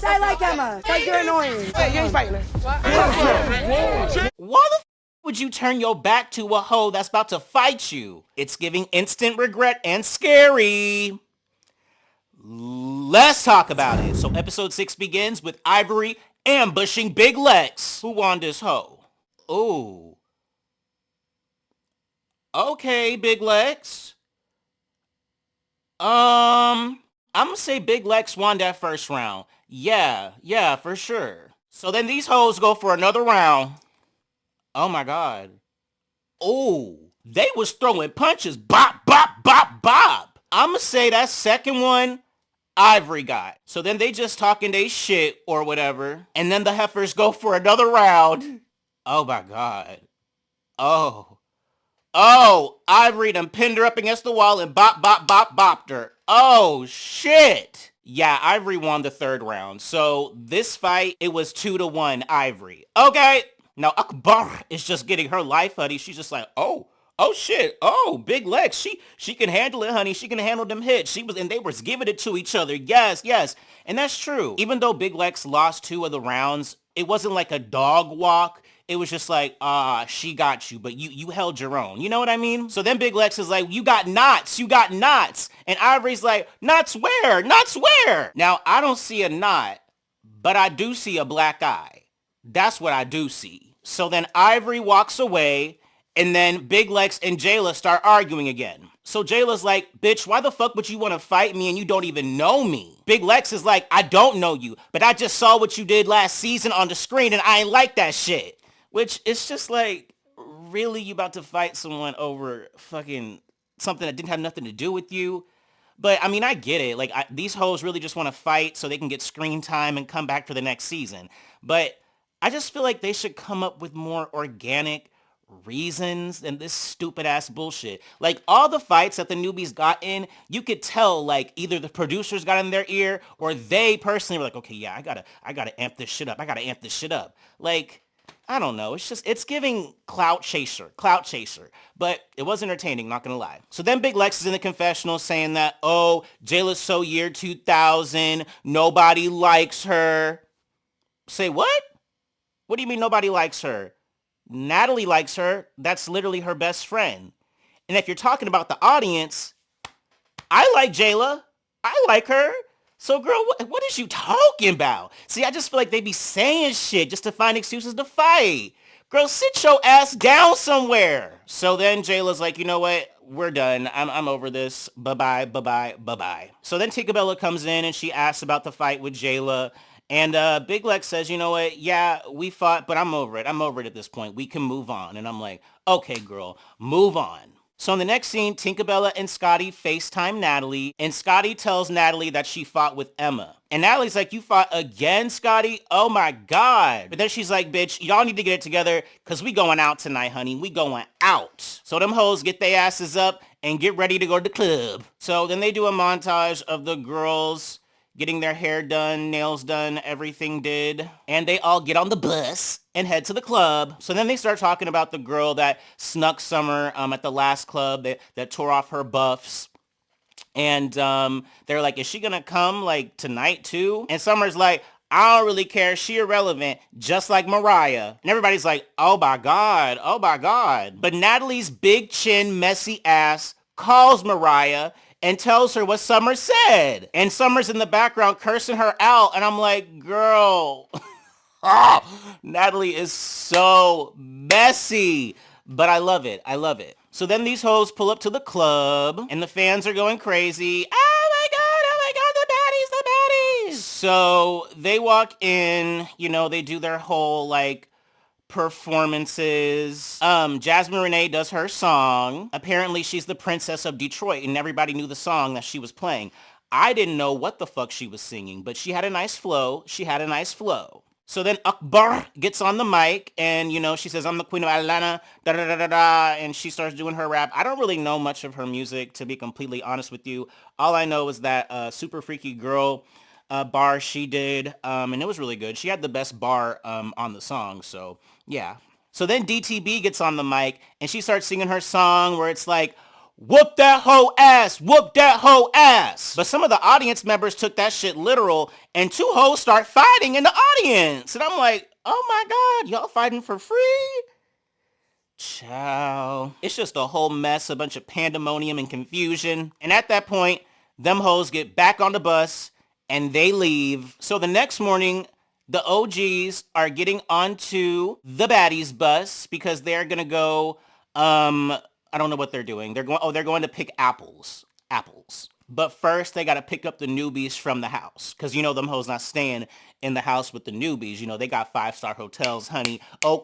Yes, I like Emma, because you're annoying. Hey, you ain't fighting her. Why the f would you turn your back to a hoe that's about to fight you? It's giving instant regret and scary. Let's talk about it. So episode 6 begins with Ivory ambushing Big Lex. Who won this hoe? Ooh. Okay, Big Lex. I'm gonna say Big Lex won that first round. Yeah, for sure. So then these hoes go for another round. Oh my god. Oh, they was throwing punches. Bop, bop, bop, bop. I'ma say that second one, Ivory got. So then they just talking they shit or whatever. And then the heifers go for another round. Oh my god. Oh, Ivory done pinned her up against the wall and bop, bop, bop, bopped her. Oh, shit. Yeah, Ivory won the third round. So this fight, it was 2-1 Ivory. Okay. Now Akbar is just getting her life, honey. She's just like, oh shit. Oh, Big Lex. She can handle it, honey. She can handle them hits. And they was giving it to each other. Yes. And that's true. Even though Big Lex lost 2 of the rounds, it wasn't like a dog walk. It was just like, she got you, but you held your own. You know what I mean? So then Big Lex is like, you got knots. And Ivory's like, knots where? Now, I don't see a knot, but I do see a black eye. That's what I do see. So then Ivory walks away, and then Big Lex and Jayla start arguing again. So Jayla's like, bitch, why the fuck would you want to fight me and you don't even know me? Big Lex is like, I don't know you, but I just saw what you did last season on the screen and I ain't like that shit. Which is just like, really, you about to fight someone over fucking something that didn't have nothing to do with you? But I mean, I get it. Like, these hoes really just want to fight so they can get screen time and come back for the next season. But I just feel like they should come up with more organic reasons than this stupid ass bullshit. Like, all the fights that the newbies got in, you could tell, like, either the producers got in their ear or they personally were like, okay, yeah, I gotta amp this shit up. Like, I don't know. It's giving clout chaser. But it was entertaining, not gonna lie. So then Big Lex is in the confessional saying that, oh, Jayla's so year 2000, nobody likes her. Say what? What do you mean nobody likes her? Natalie likes her. That's literally her best friend. And if you're talking about the audience, I like Jayla. I like her. So, girl, what is you talking about? See, I just feel like they be saying shit just to find excuses to fight. Girl, sit your ass down somewhere. So then Jayla's like, you know what? We're done. I'm over this. Bye-bye. So then Tinkerbella comes in and she asks about the fight with Jayla. And Big Lex says, you know what? Yeah, we fought, but I'm over it. I'm over it at this point. We can move on. And I'm like, okay, girl, move on. So in the next scene, Tinkerbella and Scotty FaceTime Natalie, and Scotty tells Natalie that she fought with Emma. And Natalie's like, you fought again, Scotty? Oh my God. But then she's like, bitch, y'all need to get it together because we going out tonight, honey. We going out. So them hoes get their asses up and get ready to go to the club. So then they do a montage of the girls getting their hair done, nails done, everything did. And they all get on the bus and head to the club. So then they start talking about the girl that snuck Summer at the last club that tore off her buffs. And they're like, is she gonna come like tonight too? And Summer's like, I don't really care. She irrelevant, just like Mariah. And everybody's like, oh my God. But Natalie's big chin, messy ass calls Mariah and tells her what Summer said. And Summer's in the background cursing her out. And I'm like, girl, Natalie is so messy. But I love it. So then these hoes pull up to the club and the fans are going crazy. Oh my God, the baddies. So they walk in, they do their whole like performances. Jasmine Renee does her song. Apparently she's the princess of Detroit and everybody knew the song that she was playing. I didn't know what the fuck she was singing, but she had a nice flow. So then Akbar gets on the mic and, she says, I'm the queen of Atlanta, da-da-da-da-da, and she starts doing her rap. I don't really know much of her music, to be completely honest with you. All I know is that Super Freaky Girl bar she did, and it was really good. She had the best bar on the song, so yeah. So then DTB gets on the mic and she starts singing her song where it's like, whoop that hoe ass, whoop that hoe ass. But some of the audience members took that shit literal, and two hoes start fighting in the audience. And I'm like, oh my God, y'all fighting for free? Ciao. It's just a whole mess, a bunch of pandemonium and confusion. And at that point, them hoes get back on the bus and they leave. So the next morning, the OGs are getting onto the baddies bus because they're gonna go, I don't know what they're doing. They're going to pick apples. But first, they gotta pick up the newbies from the house. Cause you know them hoes not staying in the house with the newbies. You know, they got 5-star hotels, honey. Oh,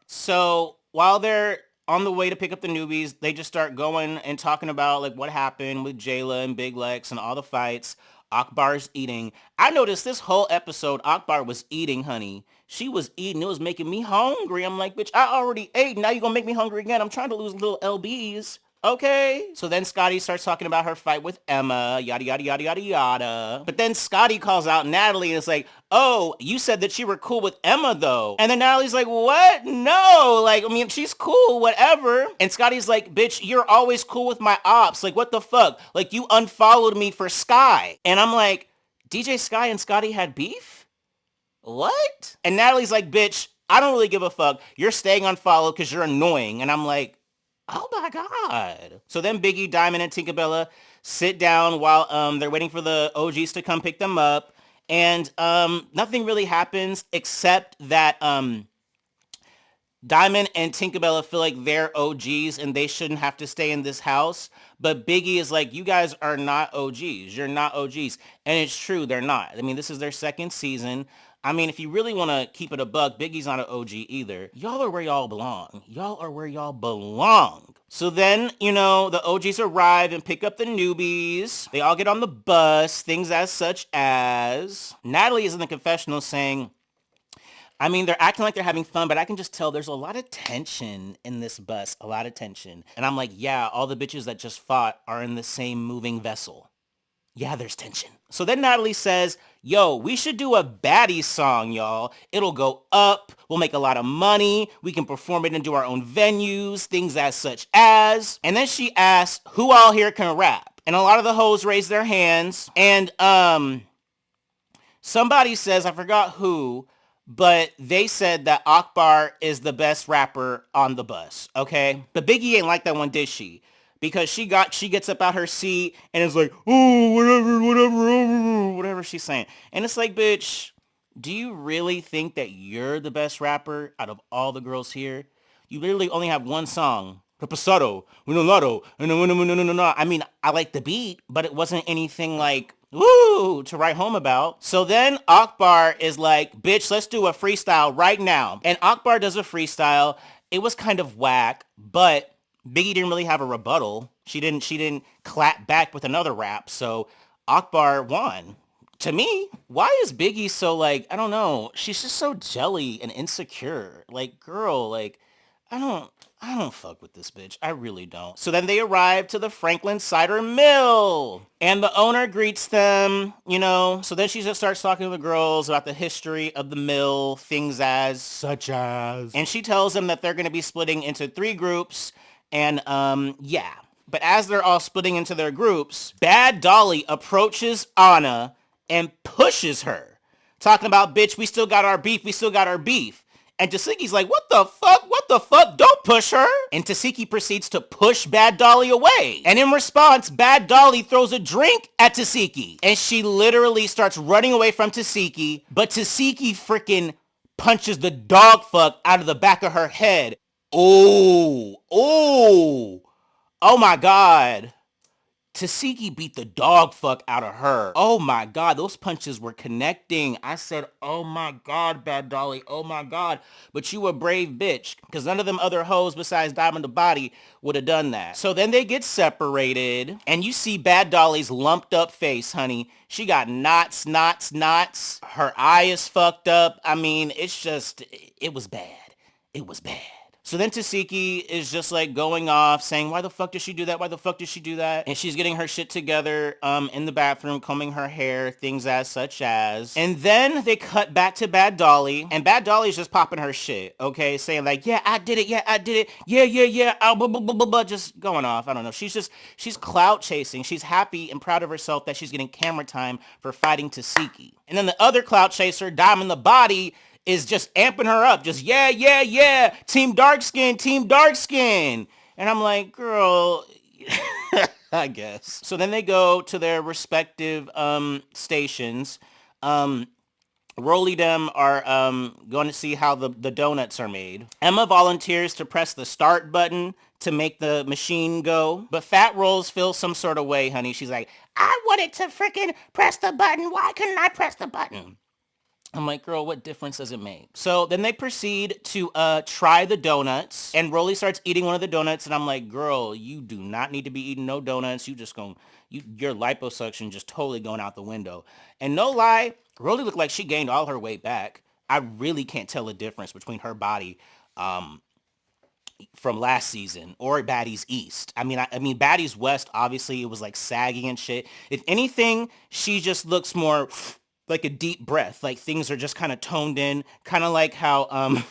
so while they're on the way to pick up the newbies, they just start going and talking about like what happened with Jayla and Big Lex and all the fights. Akbar's eating. I noticed this whole episode, Akbar was eating, honey. She was eating. It was making me hungry. I'm like, bitch, I already ate. Now you're going to make me hungry again. I'm trying to lose little LBs. Okay. So then Scotty starts talking about her fight with Emma, yada, yada, yada, yada, yada. But then Scotty calls out Natalie and it's like, oh, you said that you were cool with Emma though. And then Natalie's like, what? No. Like, I mean, she's cool, whatever. And Scotty's like, bitch, you're always cool with my ops. Like, what the fuck? Like, you unfollowed me for Sky. And I'm like, DJ Sky and Scotty had beef? What? And Natalie's like, bitch, I don't really give a fuck. You're staying unfollowed because you're annoying. And I'm like, oh my God. So then Biggie, Diamond, and Tinkerbella sit down while they're waiting for the OGs to come pick them up. And nothing really happens except that Diamond and Tinkerbella feel like they're OGs and they shouldn't have to stay in this house. But Biggie is like, you guys are not OGs. You're not OGs. And it's true, they're not. I mean, this is their second season. I mean, if you really want to keep it a buck, Biggie's not an OG either. Y'all are where y'all belong. Y'all are where y'all belong. So then, you know, the OGs arrive and pick up the newbies. They all get on the bus, things as such as... Natalie is in the confessional saying, I mean, they're acting like they're having fun, but I can just tell there's a lot of tension in this bus, a lot of tension. And I'm like, yeah, all the bitches that just fought are in the same moving vessel. Yeah, there's tension. So then Natalie says, yo, we should do a baddie song, y'all. It'll go up. We'll make a lot of money. We can perform it and do our own venues, things as such as. And then she asks, who all here can rap? And a lot of the hoes raise their hands. And somebody says, I forgot who, but they said that Akbar is the best rapper on the bus, okay? But Biggie ain't like that one, did she? Because she gets up out her seat and is like, oh, whatever she's saying. And it's like, bitch, do you really think that you're the best rapper out of all the girls here? You literally only have one song. Pasado, I mean, I like the beat, but it wasn't anything like, woo, to write home about. So then Akbar is like, bitch, let's do a freestyle right now. And Akbar does a freestyle. It was kind of whack, but Biggie didn't really have a rebuttal. She didn't clap back with another rap. So Akbar won. To me, why is Biggie so like, I don't know. She's just so jelly and insecure. Like, girl, like, I don't fuck with this bitch. I really don't. So then they arrive to the Franklin Cider Mill. And the owner greets them, you know. So then she just starts talking to the girls about the history of the mill, things as such as. And she tells them that they're going to be splitting into 3 groups. And yeah. But as they're all splitting into their groups, Badd Dolly approaches Anna and pushes her. Talking about, bitch, we still got our beef. And Tesehki's like, what the fuck? Don't push her. And Tesehki proceeds to push Badd Dolly away. And in response, Badd Dolly throws a drink at Tesehki. And she literally starts running away from Tesehki. But Tesehki freaking punches the dog fuck out of the back of her head. Oh my God. Tesehki beat the dog fuck out of her. Oh my God, those punches were connecting. I said, oh my God, Badd Dolly, oh my God. But you a brave bitch, because none of them other hoes besides Diamond the Body would have done that. So then they get separated, and you see Badd Dolly's lumped up face, honey. She got knots. Her eye is fucked up. I mean, it's just, it was bad. It was bad. So then Tesehki is just like going off saying, why the fuck did she do that? Why the fuck did she do that? And she's getting her shit together in the bathroom, combing her hair, things as such as. And then they cut back to Badd Dolly, and Badd Dolly's just popping her shit, okay? Saying like, yeah, I did it. Yeah, I did it. Yeah. Blah, blah, blah, blah, blah, just going off. I don't know. She's clout chasing. She's happy and proud of herself that she's getting camera time for fighting Tesehki. And then the other clout chaser, Diamond the Body, is just amping her up. Just, yeah. Team dark skin. And I'm like, girl, I guess. So then they go to their respective stations. Rolly them are going to see how the donuts are made. Emma volunteers to press the start button to make the machine go. But Fat Rolls feels some sort of way, honey. She's like, I wanted to freaking press the button. Why couldn't I press the button? I'm like, girl, what difference does it make? So then they proceed to try the donuts, and Rolly starts eating one of the donuts, and I'm like, girl, you do not need to be eating no donuts. Your liposuction just totally going out the window. And no lie, Rolly looked like she gained all her weight back. I really can't tell the difference between her body from last season or Baddies East. I mean, Baddies West, obviously it was like saggy and shit. If anything, she just looks more like a deep breath, like things are just kind of toned in, kind of like how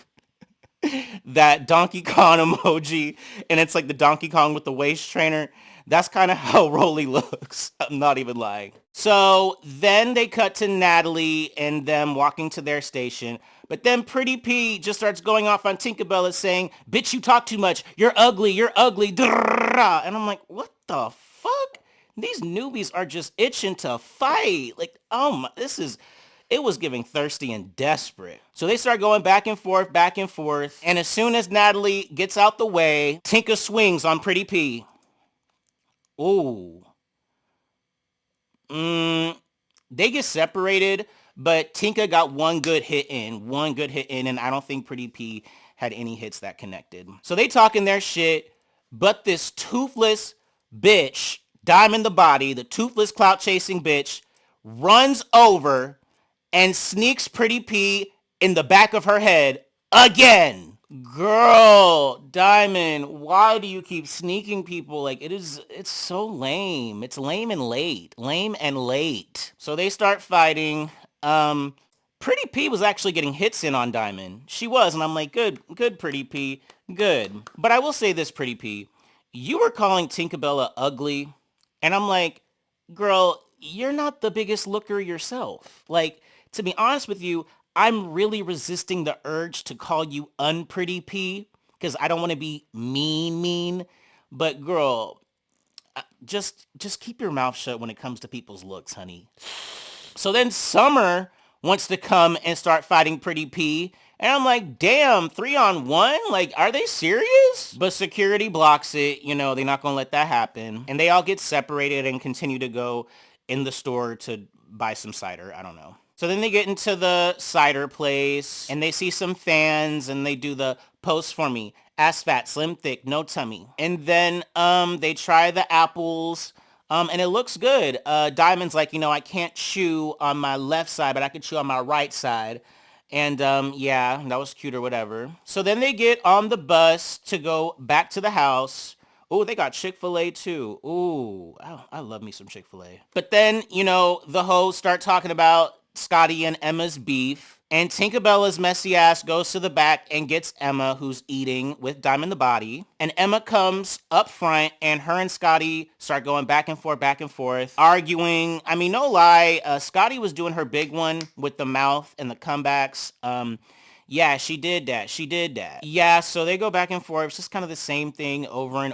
that Donkey Kong emoji, and it's like the Donkey Kong with the waist trainer. That's kind of how Rolly looks. I'm not even lying. So then they cut to Natalie and them walking to their station. But then Pretty P just starts going off on Tinkerbella saying, bitch, you talk too much. You're ugly. And I'm like, what the fuck? These newbies are just itching to fight. Like, oh my, it was giving thirsty and desperate. So they start going back and forth. And as soon as Natalie gets out the way, Tinka swings on Pretty P. Ooh. They get separated, but Tinka got one good hit in, and I don't think Pretty P had any hits that connected. So they talking their shit, but this toothless bitch, Diamond the Body, the toothless clout chasing bitch, runs over and sneaks Pretty P in the back of her head again. Girl, Diamond, why do you keep sneaking people? Like, it's so lame. It's lame and late. So they start fighting. Pretty P was actually getting hits in on Diamond. She was, and I'm like, good, Pretty P, good. But I will say this, Pretty P, you were calling Tinkerbella ugly, and I'm like, girl, you're not the biggest looker yourself. Like, to be honest with you, I'm really resisting the urge to call you unpretty P because I don't want to be mean. But girl, just keep your mouth shut when it comes to people's looks, honey. So then Summer wants to come and start fighting Pretty P. And I'm like, damn, 3-on-1? Like, are they serious? But security blocks it. You know, they're not going to let that happen. And they all get separated and continue to go in the store to buy some cider. I don't know. So then they get into the cider place and they see some fans and they do the post for me. Ass fat, slim thick, no tummy. And then they try the apples and it looks good. Diamond's like, you know, I can't chew on my left side, but I can chew on my right side. And yeah, that was cute or whatever. So then they get on the bus to go back to the house. Oh, they got Chick-fil-A too. Ooh, I love me some Chick-fil-A. But then, you know, the hoes start talking about Scotty and Emma's beef. And Tinkerbella's messy ass goes to the back and gets Emma, who's eating with Diamond the Body. And Emma comes up front and her and Scotty start going back and forth, arguing. I mean, no lie, Scotty was doing her big one with the mouth and the comebacks. Yeah, she did that. Yeah, so they go back and forth. It's just kind of the same thing over and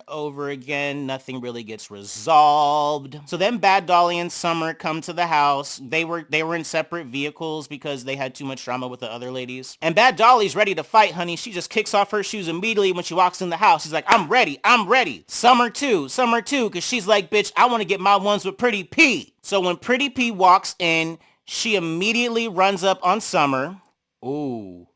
over again. Nothing really gets resolved. So then Badd Dolly and Summer come to the house. They were in separate vehicles because they had too much drama with the other ladies. And Badd Dolly's ready to fight, honey. She just kicks off her shoes immediately when she walks in the house. She's like, I'm ready. Summer too, because she's like, bitch, I want to get my ones with Pretty P. So when Pretty P walks in, she immediately runs up on Summer. Ooh.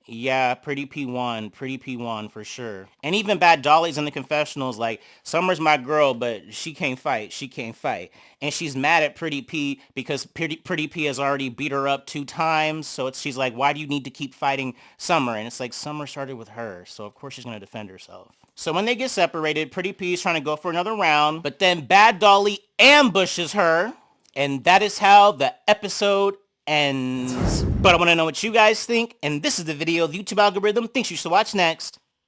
Yeah, Pretty P won. Pretty P won for sure. And even Bad Dolly's in the confessionals like, Summer's my girl, but she can't fight. She can't fight. And she's mad at Pretty P because Pretty P has already beat her up 2 times. So she's like, why do you need to keep fighting Summer? And it's like, Summer started with her. So of course she's going to defend herself. So when they get separated, Pretty P is trying to go for another round. But then Bad Dolly ambushes her. And that is how the episode ends. But I want to know what you guys think, and this is the video the YouTube algorithm thinks you should watch next.